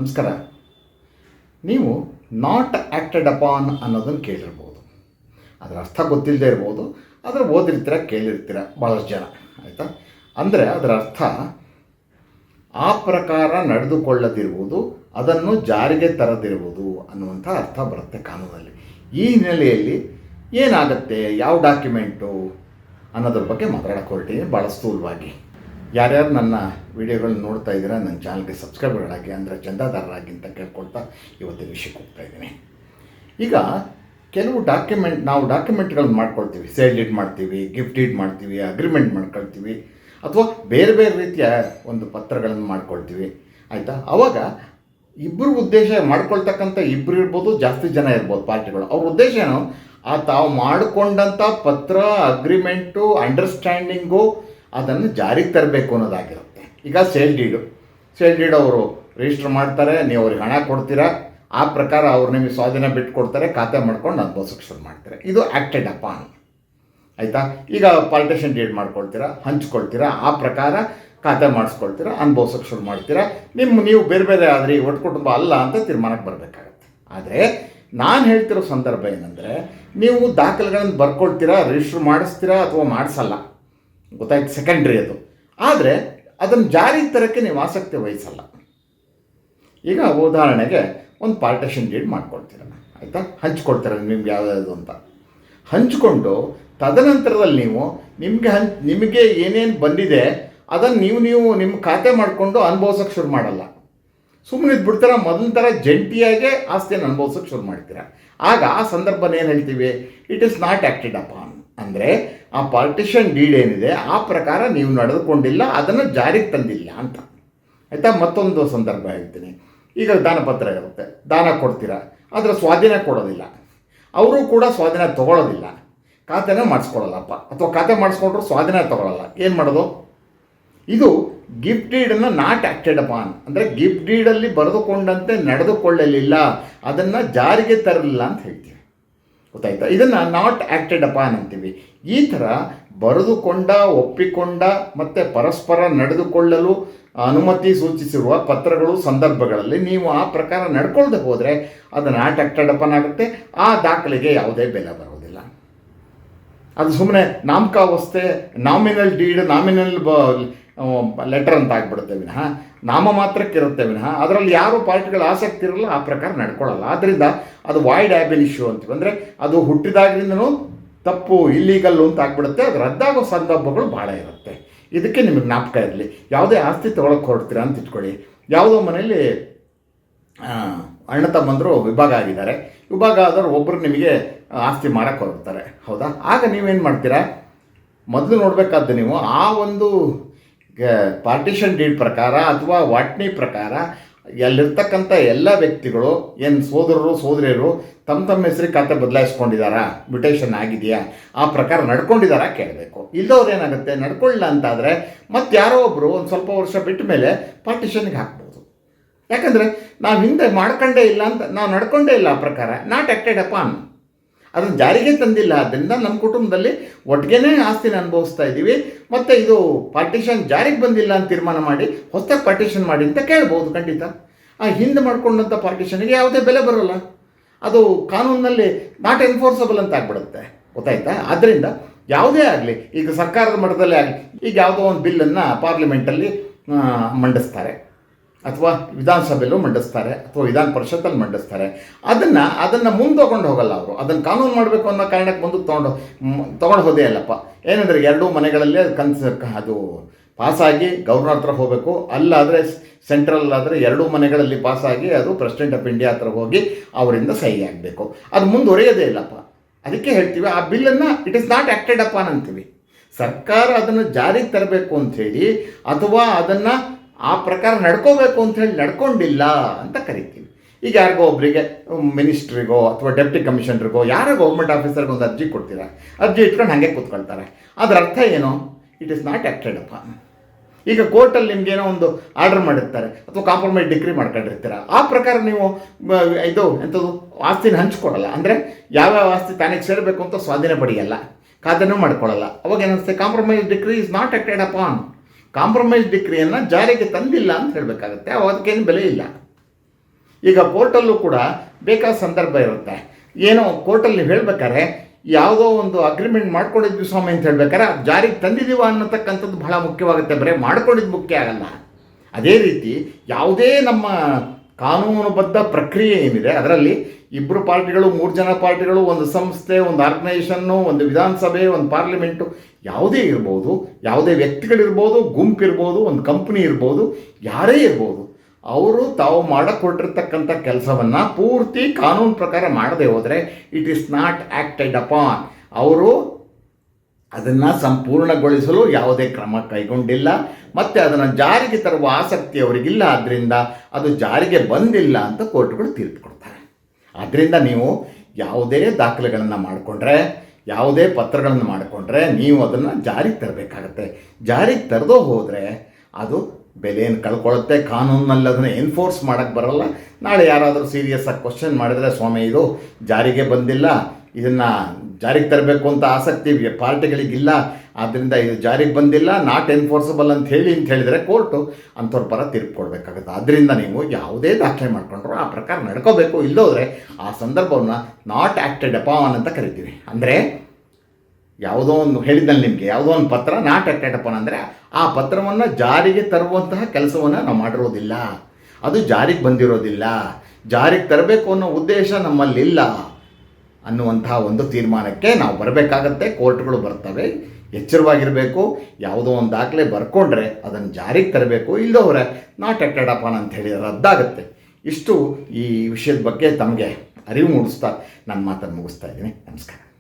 ನಮಸ್ಕಾರ. ನೀವು not acted upon ಅನ್ನೋದನ್ನು ಕೇಳಿರ್ಬೋದು. ಅದರ ಅರ್ಥ ಗೊತ್ತಿಲ್ಲದೆ ಇರ್ಬೋದು, ಆದರೆ ಓದಿರ್ತೀರ, ಕೇಳಿರ್ತೀರ ಭಾಳಷ್ಟು ಜನ. ಆಯಿತಾ? ಅಂದರೆ ಅದರ ಅರ್ಥ ಆ ಪ್ರಕಾರ ನಡೆದುಕೊಳ್ಳದಿರುವುದು, ಅದನ್ನು ಜಾರಿಗೆ ತರದಿರುವುದು ಅನ್ನುವಂಥ ಅರ್ಥ ಬರುತ್ತೆ ಕಾನೂನಲ್ಲಿ. ಈ ಹಿನ್ನೆಲೆಯಲ್ಲಿ ಏನಾಗುತ್ತೆ, ಯಾವ ಡಾಕ್ಯುಮೆಂಟು ಅನ್ನೋದ್ರ ಬಗ್ಗೆ ಮಾತಾಡೋಕ್ಕೆ ಹೊರಟಿದ್ದೀನಿ ಭಾಳ ಸ್ಥೂಲವಾಗಿ. ಯಾರ್ಯಾರು ನನ್ನ ವಿಡಿಯೋಗಳನ್ನ ನೋಡ್ತಾ ಇದ್ದೀರಾ, ನನ್ನ ಚಾನಲ್ಗೆ ಸಬ್ಸ್ಕ್ರೈಬರ್ಗಳಾಗಿ, ಅಂದರೆ ಚಂದಾದಾರರಾಗಿ ಅಂತ ಕೇಳ್ಕೊಳ್ತಾ ಇವತ್ತಿನ ವಿಷಯಕ್ಕೆ ಹೋಗ್ತಾ ಇದ್ದೀನಿ. ಈಗ ಕೆಲವು ನಾವು ಡಾಕ್ಯುಮೆಂಟ್ಗಳನ್ನ ಮಾಡ್ಕೊಳ್ತೀವಿ. ಸೇಲ್ ಡೀಡ್ ಮಾಡ್ತೀವಿ, ಗಿಫ್ಟ್ ಡೀಡ್ ಮಾಡ್ತೀವಿ, ಅಗ್ರಿಮೆಂಟ್ ಮಾಡ್ಕೊಳ್ತೀವಿ, ಅಥವಾ ಬೇರೆ ಬೇರೆ ರೀತಿಯ ಒಂದು ಪತ್ರಗಳನ್ನು ಮಾಡ್ಕೊಳ್ತೀವಿ. ಆಯಿತಾ? ಆವಾಗ ಇಬ್ಬರು ಉದ್ದೇಶ ಮಾಡ್ಕೊಳ್ತಕ್ಕಂಥ ಇಬ್ಬರು ಇರ್ಬೋದು, ಜಾಸ್ತಿ ಜನ ಇರ್ಬೋದು ಪಾರ್ಟಿಗಳು. ಅವ್ರ ಉದ್ದೇಶ ಏನು, ತಾವು ಮಾಡಿಕೊಂಡಂಥ ಪತ್ರ, ಅಗ್ರಿಮೆಂಟು, ಅಂಡರ್ಸ್ಟ್ಯಾಂಡಿಂಗು ಅದನ್ನು ಜಾರಿಗೆ ತರಬೇಕು ಅನ್ನೋದಾಗಿರುತ್ತೆ. ಈಗ ಸೇಲ್ ಡೀಡ್ ಅವರು ರಿಜಿಸ್ಟರ್ ಮಾಡ್ತಾರೆ, ನೀವು ಅವ್ರಿಗೆ ಹಣ ಕೊಡ್ತೀರಾ, ಆ ಪ್ರಕಾರ ಅವ್ರು ನಿಮಗೆ ಸ್ವಾಧೀನ ಬಿಟ್ಟು ಕೊಡ್ತಾರೆ, ಖಾತೆ ಮಾಡ್ಕೊಂಡು ಅನುಭವಿಸೋಕೆ ಶುರು ಮಾಡ್ತಾರೆ. ಇದು ಆ್ಯಕ್ಟೆಡ್ ಅಪಾನ್. ಆಯಿತಾ? ಈಗ ಪಾರ್ಟಿಷನ್ ಡೀಡ್ ಮಾಡ್ಕೊಳ್ತೀರಾ, ಹಂಚ್ಕೊಳ್ತೀರಾ, ಆ ಪ್ರಕಾರ ಖಾತೆ ಮಾಡಿಸ್ಕೊಳ್ತೀರಾ, ಅನುಭವಿಸೋಕೆ ಶುರು ಮಾಡ್ತೀರಾ. ನೀವು ಬೇರೆ ಬೇರೆ ಆದರೆ ಒಟ್ಟು ಕುಟುಂಬ ಅಲ್ಲ ಅಂತ ತೀರ್ಮಾನಕ್ಕೆ ಬರಬೇಕಾಗತ್ತೆ. ಆದರೆ ನಾನು ಹೇಳ್ತಿರೋ ಸಂದರ್ಭ ಏನಂದರೆ, ನೀವು ದಾಖಲೆಗಳನ್ನು ಬರ್ಕೊಳ್ತೀರಾ, ರಿಜಿಸ್ಟರ್ ಮಾಡಿಸ್ತೀರಾ ಅಥವಾ ಮಾಡಿಸಲ್ಲ, ಗೊತ್ತಾಯ್ತು, ಸೆಕೆಂಡ್ರಿ ಅದು. ಆದರೆ ಅದನ್ನು ಜಾರಿಗೆ ತರೋಕ್ಕೆ ನೀವು ಆಸಕ್ತಿ ವಹಿಸಲ್ಲ. ಈಗ ಉದಾಹರಣೆಗೆ ಒಂದು ಪಾರ್ಟಿಷನ್ ಡೀಡ್ ಮಾಡ್ಕೊಳ್ತೀರ, ಆಯಿತಾ? ಹಂಚ್ಕೊಳ್ತೀರ ನಿಮ್ಗೆ ಯಾವ್ಯಾವುದು ಅಂತ. ಹಂಚ್ಕೊಂಡು ತದನಂತರದಲ್ಲಿ ನೀವು ನಿಮಗೆ ಏನೇನು ಬಂದಿದೆ ಅದನ್ನು ನೀವು ನಿಮ್ಮ ಖಾತೆ ಮಾಡಿಕೊಂಡು ಅನುಭವಿಸೋಕೆ ಶುರು ಮಾಡಲ್ಲ. ಸುಮ್ಮನೆ ಇದ್ಬಿಡ್ತೀರ, ಮೊದಲ ಥರ ಜಂಟಿಯಾಗೆ ಆಸ್ತಿಯನ್ನು ಅನುಭವಿಸೋಕೆ ಶುರು ಮಾಡ್ತೀರ. ಆಗ ಆ ಸಂದರ್ಭನ ಏನು ಹೇಳ್ತೀವಿ, it is not acted upon. ಅಂದರೆ ಆ ಪಾರ್ಟಿಷನ್ ಡೀಡ್ ಏನಿದೆ ಆ ಪ್ರಕಾರ ನೀವು ನಡೆದುಕೊಂಡಿಲ್ಲ, ಅದನ್ನು ಜಾರಿಗೆ ತಂದಿಲ್ಲ ಅಂತ. ಆಯಿತಾ? ಮತ್ತೊಂದು ಸಂದರ್ಭ ಹೇಳ್ತೀನಿ. ಈಗ ದಾನಪತ್ರ ಇರುತ್ತೆ, ದಾನ ಕೊಡ್ತೀರಾ, ಅದರ ಸ್ವಾಧೀನ ಕೊಡೋದಿಲ್ಲ, ಅವರು ಕೂಡ ಸ್ವಾಧೀನ ತೊಗೊಳ್ಳೋದಿಲ್ಲ, ಖಾತೆನ ಮಾಡಿಸ್ಕೊಳ್ಳಲ್ಲಪ್ಪ, ಅಥವಾ ಖಾತೆ ಮಾಡಿಸ್ಕೊಂಡ್ರು ಸ್ವಾಧೀನ ತೊಗೊಳ್ಳಲ್ಲ. ಏನು ಮಾಡೋದು? ಇದು ಗಿಫ್ಟ್ ಡೀಡನ್ನು ನಾಟ್ ಆ್ಯಕ್ಟೆಡ್ ಅಪಾನ್, ಅಂದರೆ ಗಿಫ್ಟ್ ಡೀಡಲ್ಲಿ ಬರೆದುಕೊಂಡಂತೆ ನಡೆದುಕೊಳ್ಳಲಿಲ್ಲ, ಅದನ್ನು ಜಾರಿಗೆ ತರಲಿಲ್ಲ ಅಂತ ಹೇಳ್ತೀವಿ. ಗೊತ್ತಾಯ್ತಾ? ಇದನ್ನು ನಾಟ್ ಆ್ಯಕ್ಟೆಡ್ ಅಪಾನ್ ಅಂತೀವಿ. ಈ ಥರ ಬರೆದುಕೊಂಡ, ಒಪ್ಪಿಕೊಂಡ ಮತ್ತು ಪರಸ್ಪರ ನಡೆದುಕೊಳ್ಳಲು ಅನುಮತಿ ಸೂಚಿಸಿರುವ ಪತ್ರಗಳು, ಸಂದರ್ಭಗಳಲ್ಲಿ ನೀವು ಆ ಪ್ರಕಾರ ನಡ್ಕೊಳ್ದೆ ಹೋದರೆ ಅದು ನಾಟ್ ಆ್ಯಕ್ಟೆಡ್ ಅಪಾನ್ ಆಗುತ್ತೆ. ಆ ದಾಖಲೆಗೆ ಯಾವುದೇ ಬೆಲೆ ಬರೋದಿಲ್ಲ. ಅದು ಸುಮ್ಮನೆ ನಾಮಕಾವಸ್ಥೆ, ನಾಮಿನಲ್ ಡೀಡ್, ನಾಮಿನಲ್ ಲೆಟರ್ ಅಂತ ಆಗಿಬಿಡುತ್ತೆ ವಿನಃ, ನಾಮ ಮಾತ್ರಕ್ಕೆ ಇರುತ್ತೆ ವಿನಃ ಅದರಲ್ಲಿ ಯಾರು ಪಾರ್ಟಿಗಳ ಆಸಕ್ತಿ ಇರಲ್ಲ, ಆ ಪ್ರಕಾರ ನಡ್ಕೊಳ್ಳಲ್ಲ. ಆದ್ದರಿಂದ ಅದು ವಾಯ್ಡ್ ಆ್ಯಬ್ ಇಶ್ಯೂ ಅಂತೀವಿ. ಅಂದರೆ ಅದು ಹುಟ್ಟಿದಾಗಿಂದನೂ ತಪ್ಪು, ಇಲ್ಲೀಗಲ್ಲು ಅಂತ ಆಗಿಬಿಡುತ್ತೆ. ಅದು ರದ್ದಾಗೋ ಸಂದರ್ಭಗಳು ಭಾಳ ಇರುತ್ತೆ. ಇದಕ್ಕೆ ನಿಮಗೆ ಜ್ಞಾಪಕ ಇರಲಿ. ಯಾವುದೇ ಆಸ್ತಿ ತೊಗೊಳಕ್ಕೆ ಹೊರಡ್ತೀರಾ ಅಂತ ಇಟ್ಕೊಳ್ಳಿ. ಯಾವುದೋ ಮನೆಯಲ್ಲಿ ಅಣ್ಣ ತಮ್ಮಂದರು ವಿಭಾಗ ಆಗಿದ್ದಾರೆ. ವಿಭಾಗ ಆದವರು ಒಬ್ಬರು ನಿಮಗೆ ಆಸ್ತಿ ಮಾರಕ್ಕೆ ಹೊರಡ್ತಾರೆ, ಹೌದಾ? ಆಗ ನೀವೇನು ಮಾಡ್ತೀರಾ, ಮೊದಲು ನೋಡಬೇಕಾದ್ದು ನೀವು ಆ ಒಂದು ಪಾರ್ಟಿಷನ್ ಡೀಡ್ ಪ್ರಕಾರ ಅಥವಾ ವಾಟ್ನಿ ಪ್ರಕಾರ ಅಲ್ಲಿರ್ತಕ್ಕಂಥ ಎಲ್ಲ ವ್ಯಕ್ತಿಗಳು, ಏನು ಸೋದರರು ಸೋದರಿಯರು ತಮ್ಮ ಹೆಸರಿಗೆ ಖಾತೆ ಬದಲಾಯಿಸ್ಕೊಂಡಿದ್ದಾರಾ, ಮ್ಯುಟೇಷನ್ ಆಗಿದೆಯಾ, ಆ ಪ್ರಕಾರ ನಡ್ಕೊಂಡಿದ್ದಾರಾ ಕೇಳಬೇಕು. ಇಲ್ಲದವ್ರು ಏನಾಗುತ್ತೆ, ನಡ್ಕೊಳ್ಳಿಲ್ಲ ಅಂತಾದರೆ ಮತ್ತು ಯಾರೋ ಒಬ್ಬರು ಒಂದು ಸ್ವಲ್ಪ ವರ್ಷ ಬಿಟ್ಟ ಮೇಲೆ ಪಾರ್ಟಿಷನ್ಗೆ ಹಾಕ್ಬೋದು. ಯಾಕಂದರೆ ನಾವು ಹಿಂದೆ ಮಾಡ್ಕೊಂಡೇ ಇಲ್ಲ ಅಂತ, ನಾವು ನಡ್ಕೊಂಡೇ ಇಲ್ಲ, ಆ ಪ್ರಕಾರ ನಾಟ್ ಆ್ಯಕ್ಟೆಡ್ ಅಪಾನ್, ಅದನ್ನು ಜಾರಿಗೆ ತಂದಿಲ್ಲ. ಆದ್ದರಿಂದ ನಮ್ಮ ಕುಟುಂಬದಲ್ಲಿ ಒಟ್ಟಿಗೆ ಆಸ್ತಿನ ಅನುಭವಿಸ್ತಾ ಇದ್ದೀವಿ, ಮತ್ತು ಇದು ಪಾರ್ಟಿಷನ್ ಜಾರಿಗೆ ಬಂದಿಲ್ಲ ಅಂತ ತೀರ್ಮಾನ ಮಾಡಿ ಹೊಸದಾಗಿ ಪಾರ್ಟಿಷನ್ ಮಾಡಿ ಅಂತ ಕೇಳ್ಬೋದು. ಖಂಡಿತ ಆ ಹಿಂದೆ ಮಾಡ್ಕೊಂಡಂಥ ಪಾರ್ಟಿಷನ್ಗೆ ಯಾವುದೇ ಬೆಲೆ ಬರೋಲ್ಲ, ಅದು ಕಾನೂನಿನಲ್ಲಿ ನಾಟ್ ಎನ್ಫೋರ್ಸಬಲ್ ಅಂತ ಆಗ್ಬಿಡುತ್ತೆ. ಗೊತ್ತಾಯ್ತಾ? ಆದ್ದರಿಂದ ಯಾವುದೇ ಆಗಲಿ, ಈಗ ಸರ್ಕಾರದ ಮಟ್ಟದಲ್ಲೇ ಆಗಲಿ, ಈಗ ಯಾವುದೋ ಒಂದು ಬಿಲ್ಲನ್ನು ಪಾರ್ಲಿಮೆಂಟಲ್ಲಿ ಮಂಡಿಸ್ತಾರೆ, ಅಥವಾ ವಿಧಾನಸಭೆಯಲ್ಲೂ ಮಂಡಿಸ್ತಾರೆ, ಅಥವಾ ವಿಧಾನ ಪರಿಷತ್ತಲ್ಲಿ ಮಂಡಿಸ್ತಾರೆ. ಅದನ್ನು ಮುಂದೊಗೊಂಡು ಹೋಗಲ್ಲ ಅವರು. ಅದನ್ನು ಕಾನೂನು ಮಾಡಬೇಕು ಅನ್ನೋ ಕಾರಣಕ್ಕೆ ಮುಂದಕ್ಕೆ ತೊಗೊಂಡು ಹೋದೇ ಅಲ್ಲಪ್ಪ. ಏನಂದರೆ ಎರಡೂ ಮನೆಗಳಲ್ಲೇ ಅದು ಪಾಸಾಗಿ ಗವರ್ನರ್ ಹತ್ರ ಹೋಗಬೇಕು. ಅಲ್ಲಾದರೆ ಸೆಂಟ್ರಲ್ ಆದರೆ ಎರಡೂ ಮನೆಗಳಲ್ಲಿ ಪಾಸಾಗಿ ಅದು ಪ್ರೆಸಿಡೆಂಟ್ ಆಫ್ ಇಂಡಿಯಾ ಹತ್ರ ಹೋಗಿ ಅವರಿಂದ ಸಹಿ ಆಗಬೇಕು. ಅದು ಮುಂದುವರಿಯೋದೇ ಇಲ್ಲಪ್ಪ. ಅದಕ್ಕೆ ಹೇಳ್ತೀವಿ ಆ ಬಿಲ್ಲನ್ನು it is not acted upon ಅಂತೀವಿ. ಸರ್ಕಾರ ಅದನ್ನು ಜಾರಿಗೆ ತರಬೇಕು ಅಂಥೇಳಿ, ಅಥವಾ ಅದನ್ನು ಆ ಪ್ರಕಾರ ನಡ್ಕೋಬೇಕು ಅಂಥೇಳಿ ನಡ್ಕೊಂಡಿಲ್ಲ ಅಂತ ಕರಿತೀವಿ. ಈಗ ಯಾರಿಗೋ ಒಬ್ಬರಿಗೆ, ಮಿನಿಸ್ಟ್ರಿಗೋ ಅಥವಾ ಡೆಪ್ಟಿ ಕಮಿಷನರ್ಗೋ ಯಾರೋ ಗೌರ್ಮೆಂಟ್ ಆಫೀಸರ್ಗೆ ಒಂದು ಅರ್ಜಿ ಕೊಡ್ತೀರಾ, ಅರ್ಜಿ ಇಟ್ಕೊಂಡು ಹಾಗೆ ಕೂತ್ಕೊಳ್ತಾರೆ. ಅದರ ಅರ್ಥ ಏನು, it is not acted upon. ಈಗ ಕೋರ್ಟಲ್ಲಿ ನಿಮಗೇನೋ ಒಂದು ಆರ್ಡರ್ ಮಾಡಿರ್ತಾರೆ, ಅಥವಾ ಕಾಂಪ್ರಮೈಸ್ ಡಿಗ್ರಿ ಮಾಡ್ಕೊಂಡಿರ್ತೀರ, ಆ ಪ್ರಕಾರ ನೀವು ಎಂಥದ್ದು ಆಸ್ತಿನ ಹಂಚ್ಕೊಡಲ್ಲ. ಅಂದರೆ ಯಾವ್ಯಾವ ಆಸ್ತಿ ತಾನಿಗೆ ಸೇರಬೇಕು ಅಂತ ಸ್ವಾಧೀನ ಪಡೆಯಲ್ಲ, ಖಾತೆನೂ ಮಾಡ್ಕೊಳ್ಳಲ್ಲ. ಅವಾಗ ಏನಿಸುತ್ತೆ, compromise degree is not acted upon. Compromise ಡಿಗ್ರಿಯನ್ನು ಜಾರಿಗೆ ತಂದಿಲ್ಲ ಅಂತ ಹೇಳಬೇಕಾಗತ್ತೆ. ಅದಕ್ಕೇನು ಬೆಲೆ ಇಲ್ಲ. ಈಗ ಕೋರ್ಟಲ್ಲೂ ಕೂಡ ಬೇಕಾದ ಸಂದರ್ಭ ಇರುತ್ತೆ. ಏನೋ ಕೋರ್ಟಲ್ಲಿ ನೀವು ಹೇಳ್ಬೇಕಾದ್ರೆ ಯಾವುದೋ ಒಂದು ಅಗ್ರಿಮೆಂಟ್ ಮಾಡ್ಕೊಂಡಿದ್ವಿ ಸ್ವಾಮಿ ಅಂತ ಹೇಳ್ಬೇಕಾದ್ರೆ ಅದು ಜಾರಿಗೆ ತಂದಿದ್ದೀವ ಅನ್ನತಕ್ಕಂಥದ್ದು ಬಹಳ ಮುಖ್ಯವಾಗುತ್ತೆ, ಬರೀ ಮಾಡ್ಕೊಂಡಿದ್ದು ಮುಖ್ಯ ಆಗಲ್ಲ. ಅದೇ ರೀತಿ ಯಾವುದೇ ನಮ್ಮ ಕಾನೂನುಬದ್ಧ ಪ್ರಕ್ರಿಯೆ ಏನಿದೆ ಅದರಲ್ಲಿ 2 ಪಾರ್ಟಿಗಳು 3 ಜನ ಪಾರ್ಟಿಗಳು, ಒಂದು ಸಂಸ್ಥೆ, ಒಂದು ಆರ್ಗನೈಸೇಷನ್ನು, ಒಂದು ವಿಧಾನಸಭೆ, ಒಂದು ಪಾರ್ಲಿಮೆಂಟು, ಯಾವುದೇ ಇರ್ಬೋದು, ಯಾವುದೇ ವ್ಯಕ್ತಿಗಳಿರ್ಬೋದು, ಗುಂಪಿರ್ಬೋದು, ಒಂದು ಕಂಪ್ನಿ ಇರ್ಬೋದು, ಯಾರೇ ಇರ್ಬೋದು, ಅವರು ತಾವು ಮಾಡಿಕೊಟ್ಟಿರ್ತಕ್ಕಂಥ ಕೆಲಸವನ್ನು ಪೂರ್ತಿ ಕಾನೂನು ಪ್ರಕಾರ ಮಾಡದೆ ಹೋದರೆ it is not acted upon. ಅವರು ಅದನ್ನು ಸಂಪೂರ್ಣಗೊಳಿಸಲು ಯಾವುದೇ ಕ್ರಮ ಕೈಗೊಂಡಿಲ್ಲ ಮತ್ತು ಅದನ್ನು ಜಾರಿಗೆ ತರುವ ಆಸಕ್ತಿ ಅವರಿಗಿಲ್ಲ. ಆದ್ದರಿಂದ ಅದು ಜಾರಿಗೆ ಬಂದಿಲ್ಲ ಅಂತ ಕೋರ್ಟ್ಗಳು ತೀರ್ಪು ಕೊಡ್ತಾರೆ. ಆದ್ದರಿಂದ ನೀವು ಯಾವುದೇ ದಾಖಲೆಗಳನ್ನು ಮಾಡಿಕೊಂಡ್ರೆ, ಯಾವುದೇ ಪತ್ರಗಳನ್ನು ಮಾಡಿಕೊಂಡ್ರೆ ನೀವು ಅದನ್ನು ಜಾರಿಗೆ ತರಬೇಕಾಗತ್ತೆ. ಜಾರಿಗೆ ತರದೋ ಹೋದರೆ ಅದು ಬೆಲೆಯನ್ನು ಕಳ್ಕೊಳ್ಳುತ್ತೆ. ಕಾನೂನಲ್ಲಿ ಅದನ್ನು ಎನ್ಫೋರ್ಸ್ ಮಾಡೋಕ್ಕೆ ಬರೋಲ್ಲ. ನಾಳೆ ಯಾರಾದರೂ ಸೀರಿಯಸ್ ಆಗಿ ಕ್ವಶನ್ ಮಾಡಿದರೆ, ಸ್ವಾಮಿ ಇದು ಜಾರಿಗೆ ಬಂದಿಲ್ಲ, ಇದನ್ನು ಜಾರಿಗೆ ತರಬೇಕು ಅಂತ ಆಸಕ್ತಿ ಪಾರ್ಟಿಗಳಿಗಿಲ್ಲ, ಆದ್ದರಿಂದ ಇದು ಜಾರಿಗೆ ಬಂದಿಲ್ಲ, ನಾಟ್ ಎನ್ಫೋರ್ಸಬಲ್ ಅಂತ ಹೇಳಿದರೆ ಕೋರ್ಟು ಅಂಥವ್ರ ಪರ ತೀರ್ಪು ಕೊಡಬೇಕಾಗುತ್ತೆ. ಆದ್ದರಿಂದ ನೀವು ಯಾವುದೇ ದಾಖಲೆ ಮಾಡಿಕೊಂಡ್ರು ಆ ಪ್ರಕಾರ ನಡ್ಕೋಬೇಕು. ಇಲ್ಲೋದ್ರೆ ಆ ಸಂದರ್ಭವನ್ನು ನಾಟ್ ಆ್ಯಕ್ಟೆಡ್ ಅಪಾನ್ ಅಂತ ಕರಿತೀವಿ. ಅಂದರೆ ಯಾವುದೋ ಒಂದು ಹೇಳಿದ್ದಲ್ಲಿ ನಿಮಗೆ ಯಾವುದೋ ಒಂದು ಪತ್ರ ನಾಟ್ ಆ್ಯಕ್ಟೆಡ್ ಅಪಾನ್ ಅಂದರೆ ಆ ಪತ್ರವನ್ನು ಜಾರಿಗೆ ತರುವಂತಹ ಕೆಲಸವನ್ನು ನಾವು ಮಾಡಿರೋದಿಲ್ಲ, ಅದು ಜಾರಿಗೆ ಬಂದಿರೋದಿಲ್ಲ, ಜಾರಿಗೆ ತರಬೇಕು ಅನ್ನೋ ಉದ್ದೇಶ ನಮ್ಮಲ್ಲಿಲ್ಲ ಅನ್ನುವಂತಹ ಒಂದು ತೀರ್ಮಾನಕ್ಕೆ ನಾವು ಬರಬೇಕಾಗತ್ತೆ. ಕೋರ್ಟ್ಗಳು ಬರ್ತವೆ, ಎಚ್ಚರವಾಗಿರಬೇಕು. ಯಾವುದೋ ಒಂದು ದಾಖಲೆ ಬರ್ಕೊಂಡ್ರೆ ಅದನ್ನು ಜಾರಿಗೆ ತರಬೇಕು, ಇಲ್ಲದವರೆ ನಾಟ್ ಆ್ಯಕ್ಟೆಡ್ ಅಪಾನ್ ಅಂತ ಹೇಳಿ ರದ್ದಾಗುತ್ತೆ. ಇಷ್ಟು ಈ ವಿಷಯದ ಬಗ್ಗೆ ತಮಗೆ ಅರಿವು ಮೂಡಿಸ್ತಾ ನನ್ನ ಮಾತನ್ನು ಮುಗಿಸ್ತಾ ಇದ್ದೀನಿ. ನಮಸ್ಕಾರ.